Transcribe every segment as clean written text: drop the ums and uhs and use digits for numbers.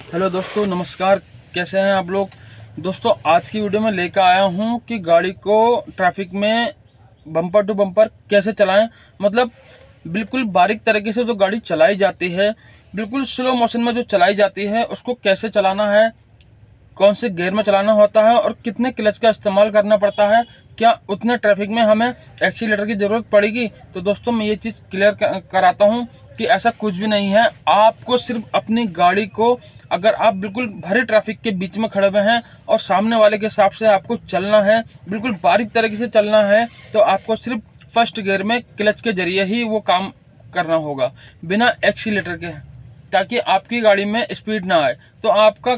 Hello दोस्तों, नमस्कार। कैसे हैं आप लोग। दोस्तों, आज की वीडियो में लेकर आया हूं कि गाड़ी को ट्रैफिक में बम्पर टू बम्पर कैसे चलाएं। मतलब बिल्कुल बारीक तरीके से जो गाड़ी चलाई जाती है, बिल्कुल स्लो मोशन में जो चलाई जाती है, उसको कैसे चलाना है, कौन से गियर में चलाना होता है और कितने क्लच का इस्तेमाल करना पड़ता है, क्या उतने ट्रैफिक में हमें एक्सीलेटर की ज़रूरत पड़ेगी। तो दोस्तों, मैं ये चीज़ क्लियर कराता हूँ कि ऐसा कुछ भी नहीं है। आपको सिर्फ अपनी गाड़ी को, अगर आप बिल्कुल भरे ट्रैफिक के बीच में खड़े हुए हैं और सामने वाले के हिसाब से आपको चलना है, बिल्कुल बारीक तरीके से चलना है, तो आपको सिर्फ फर्स्ट गियर में क्लच के जरिए ही वो काम करना होगा, बिना एक्सीलेटर के, ताकि आपकी गाड़ी में स्पीड ना आए। तो आपका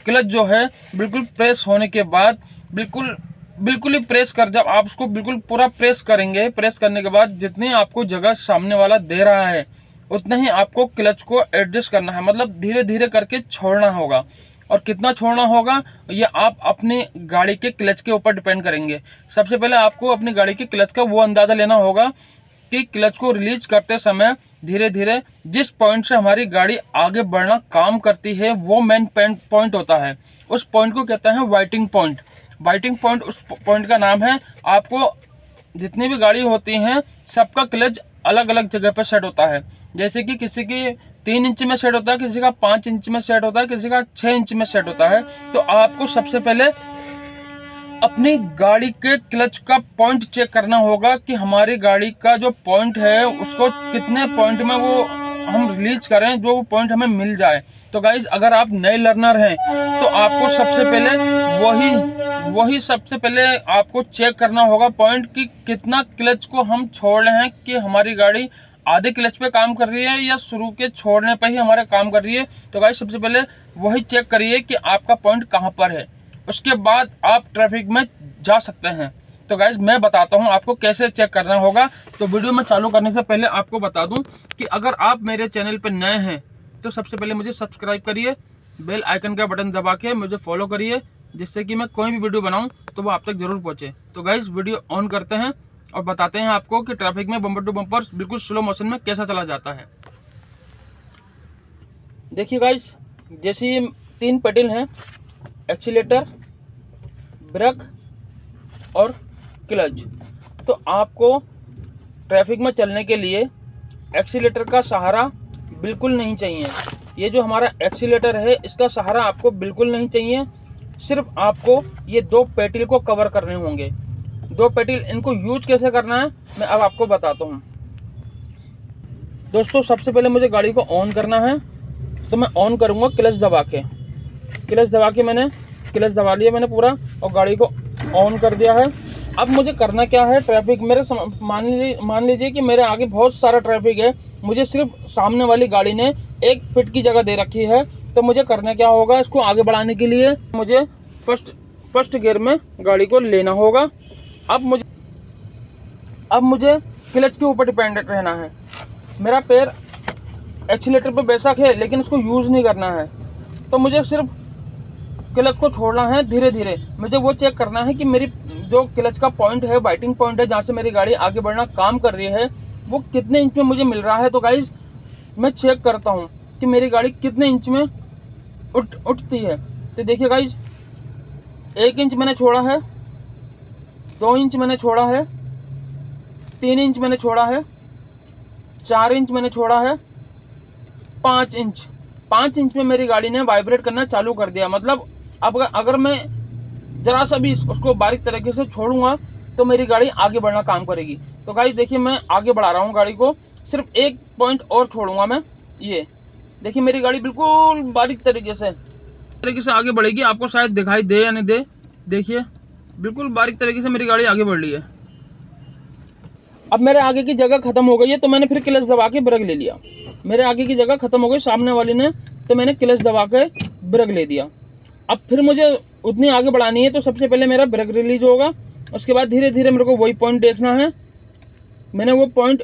क्लच जो है बिल्कुल प्रेस होने के बाद बिल्कुल ही प्रेस कर, जब आप उसको बिल्कुल पूरा प्रेस करेंगे, प्रेस करने के बाद जितनी आपको जगह सामने वाला दे रहा है उतना ही आपको क्लच को एडजस्ट करना है। मतलब धीरे धीरे करके छोड़ना होगा, और कितना छोड़ना होगा ये आप अपनी गाड़ी के क्लच के ऊपर डिपेंड करेंगे। सबसे पहले आपको अपनी गाड़ी के क्लच का वो अंदाज़ा लेना होगा कि क्लच को रिलीज करते समय धीरे धीरे जिस पॉइंट से हमारी गाड़ी आगे बढ़ना काम करती है, वो मेन पॉइंट होता है। उस पॉइंट को कहते हैं वाइटिंग पॉइंट। वाइटिंग पॉइंट उस पॉइंट का नाम है। आपको जितनी भी गाड़ी होती हैं, सबका क्लच अलग अलग जगह पर सेट होता है। जैसे कि किसी की 3 इंच में सेट होता है, किसी का 5 इंच में सेट होता है, किसी का 6 इंच में सेट होता है। तो आपको सबसे पहले अपनी गाड़ी के क्लच का पॉइंट चेक करना होगा कि हमारी गाड़ी का जो पॉइंट है उसको कितने पॉइंट में वो हम रिलीज करें, जो वो पॉइंट हमें मिल जाए। तो गाइज, अगर आप नए लर्नर हैं तो आपको सबसे पहले वही सबसे पहले आपको चेक करना होगा पॉइंट कि कितना क्लच को हम छोड़ रहे हैं, कि हमारी गाड़ी आधे क्लच पे काम कर रही है या शुरू के छोड़ने पे ही हमारे काम कर रही है। तो गाइज, सबसे पहले वही चेक करिए कि आपका पॉइंट कहाँ पर है, उसके बाद आप ट्रैफिक में जा सकते हैं। तो गाइज, मैं बताता हूं आपको कैसे चेक करना होगा। तो वीडियो में चालू करने से पहले आपको बता दूं कि अगर आप मेरे चैनल पर नए हैं तो सबसे पहले मुझे सब्सक्राइब करिए, बेल आइकन का बटन दबा के मुझे फॉलो करिए, जिससे कि मैं कोई भी वीडियो बनाऊं तो वो आप तक जरूर पहुंचे। तो गाइज, वीडियो ऑन करते हैं और बताते हैं आपको कि ट्रैफिक में बम्पर टू बम्पर बिल्कुल स्लो मोशन में कैसा चला जाता है। देखिए गाइज, जैसे ये 3 पेडल हैं, एक्सीलेटर, ब्रेक और क्लच। तो आपको ट्रैफिक में चलने के लिए एक्सीलेटर का सहारा बिल्कुल नहीं चाहिए। ये जो हमारा एक्सीलेटर है, इसका सहारा आपको बिल्कुल नहीं चाहिए। सिर्फ आपको ये 2 पेडल को कवर करने होंगे। 2 पेडल, इनको यूज कैसे करना है मैं अब आपको बताता हूँ। दोस्तों, सबसे पहले मुझे गाड़ी को ऑन करना है, तो मैं ऑन करूँगा क्लच दबा के। क्लच दबा के मैंने क्लच दबा लिया मैंने पूरा, और गाड़ी को ऑन कर दिया है। अब मुझे करना क्या है, ट्रैफिक मेरे मान लीजिए कि मेरे आगे बहुत सारा ट्रैफिक है, मुझे सिर्फ सामने वाली गाड़ी ने 1 फीट की जगह दे रखी है। तो मुझे करना क्या होगा, इसको आगे बढ़ाने के लिए मुझे फर्स्ट गियर में गाड़ी को लेना होगा। अब मुझे क्लच के ऊपर डिपेंडेंट रहना है। मेरा पैर एक्सीलेटर पे बेशक है, लेकिन उसको यूज़ नहीं करना है। तो मुझे सिर्फ क्लच को छोड़ना है धीरे धीरे। मुझे वो चेक करना है कि मेरी जो क्लच का पॉइंट है, वाइटिंग पॉइंट है, जहाँ से मेरी गाड़ी आगे बढ़ना काम कर रही है, वो कितने इंच में मुझे मिल रहा है। तो गाइज, मैं चेक करता हूँ कि मेरी गाड़ी कितने इंच में उठती है। तो देखिए गाइज, 1 इंच मैंने छोड़ा है, 2 इंच मैंने छोड़ा है, 3 इंच मैंने छोड़ा है, 4 इंच मैंने छोड़ा है, 5 इंच में मेरी गाड़ी ने वाइब्रेट करना चालू कर दिया। मतलब अब अगर मैं जरा सा भी उसको बारीक तरीके से छोड़ूंगा तो मेरी गाड़ी आगे बढ़ना काम करेगी। तो गाइस, देखिए, मैं आगे बढ़ा रहा हूँ गाड़ी को, सिर्फ 1 पॉइंट और छोड़ूंगा मैं। ये देखिए, मेरी गाड़ी बिल्कुल बारीक तरीके से आगे बढ़ेगी। आपको शायद दिखाई दे या नहीं दे, देखिए बिल्कुल बारीक तरीके से मेरी गाड़ी आगे बढ़ रही है। अब मेरे आगे की जगह खत्म हो गई है, तो मैंने फिर क्लच दबा के ब्रेक ले लिया। मेरे आगे की जगह खत्म हो गई सामने वाली ने, तो मैंने क्लच दबा के ब्रेक ले दिया। अब फिर मुझे उतनी आगे बढ़ानी है, तो सबसे पहले मेरा ब्रेक रिलीज होगा। उसके बाद धीरे धीरे मेरे को वही पॉइंट देखना है। मैंने वो पॉइंट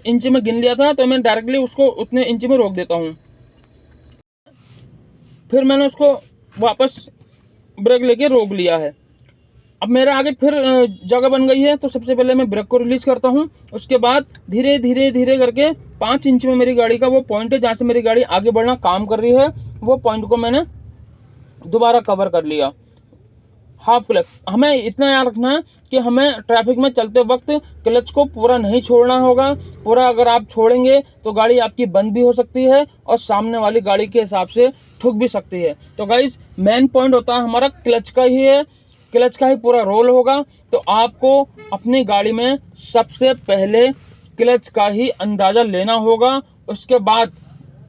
इंच में गिन लिया था, तो मैं डायरेक्टली उसको उतने इंच में रोक देता हूँ। फिर मैंने उसको वापस ब्रेक लेके रोक लिया है। अब मेरे आगे फिर जगह बन गई है, तो सबसे पहले मैं ब्रेक को रिलीज करता हूँ। उसके बाद धीरे धीरे धीरे करके 5 इंच में मेरी गाड़ी का वो पॉइंट है जहाँ से मेरी गाड़ी आगे बढ़ना काम कर रही है, वो पॉइंट को मैंने दोबारा कवर कर लिया। हाफ क्लच, हमें इतना याद रखना है कि हमें ट्रैफिक में चलते वक्त क्लच को पूरा नहीं छोड़ना होगा। पूरा अगर आप छोड़ेंगे तो गाड़ी आपकी बंद भी हो सकती है और सामने वाली गाड़ी के हिसाब से ठुक भी सकती है। तो गाइस मेन पॉइंट होता है हमारा क्लच का ही है, क्लच का ही पूरा रोल होगा। तो आपको अपनी गाड़ी में सबसे पहले क्लच का ही अंदाज़ा लेना होगा। उसके बाद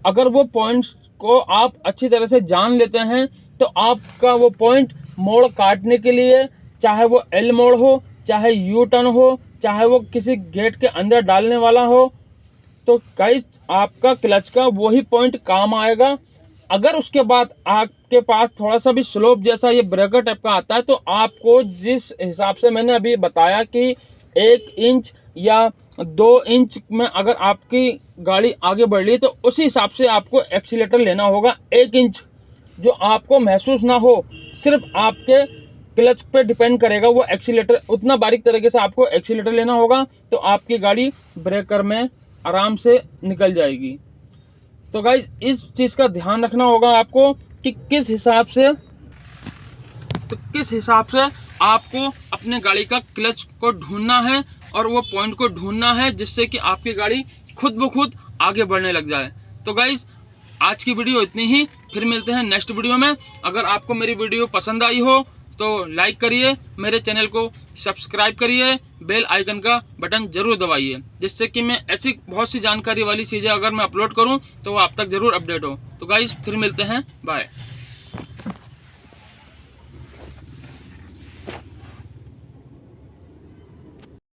अगर वो पॉइंट्स को आप अच्छी तरह से जान लेते हैं तो आपका वो पॉइंट मोड़ काटने के लिए, चाहे वो एल मोड़ हो, चाहे यू टर्न हो, चाहे वो किसी गेट के अंदर डालने वाला हो, तो गाइस आपका क्लच का वही पॉइंट काम आएगा। अगर उसके बाद आपके पास थोड़ा सा भी स्लोप जैसा ये ब्रेकर टाइप का आता है तो आपको जिस हिसाब से मैंने अभी बताया कि 1 इंच या 2 इंच में अगर आपकी गाड़ी आगे बढ़ रही है तो उसी हिसाब से आपको एक्सीलेटर लेना होगा। 1 इंच जो आपको महसूस ना हो, सिर्फ आपके क्लच पे डिपेंड करेगा वो एक्सीलेटर, उतना बारीक तरीके से आपको एक्सीलेटर लेना होगा तो आपकी गाड़ी ब्रेकर में आराम से निकल जाएगी। तो गाइज इस चीज़ का ध्यान रखना होगा आपको कि किस हिसाब से आपको अपने गाड़ी का क्लच को ढूंढना है और वो पॉइंट को ढूंढना है जिससे कि आपकी गाड़ी खुद ब खुद आगे बढ़ने लग जाए। तो गाइज आज की वीडियो इतनी ही, फिर मिलते हैं नेक्स्ट वीडियो में। अगर आपको मेरी वीडियो पसंद आई हो तो लाइक करिए, मेरे चैनल को सब्सक्राइब करिए, बेल आइकन का बटन जरूर दबाइए जिससे कि मैं ऐसी बहुत सी जानकारी वाली चीज़ें अगर मैं अपलोड करूं तो वो आप तक जरूर अपडेट हो। तो गाइस फिर मिलते हैं, बाय।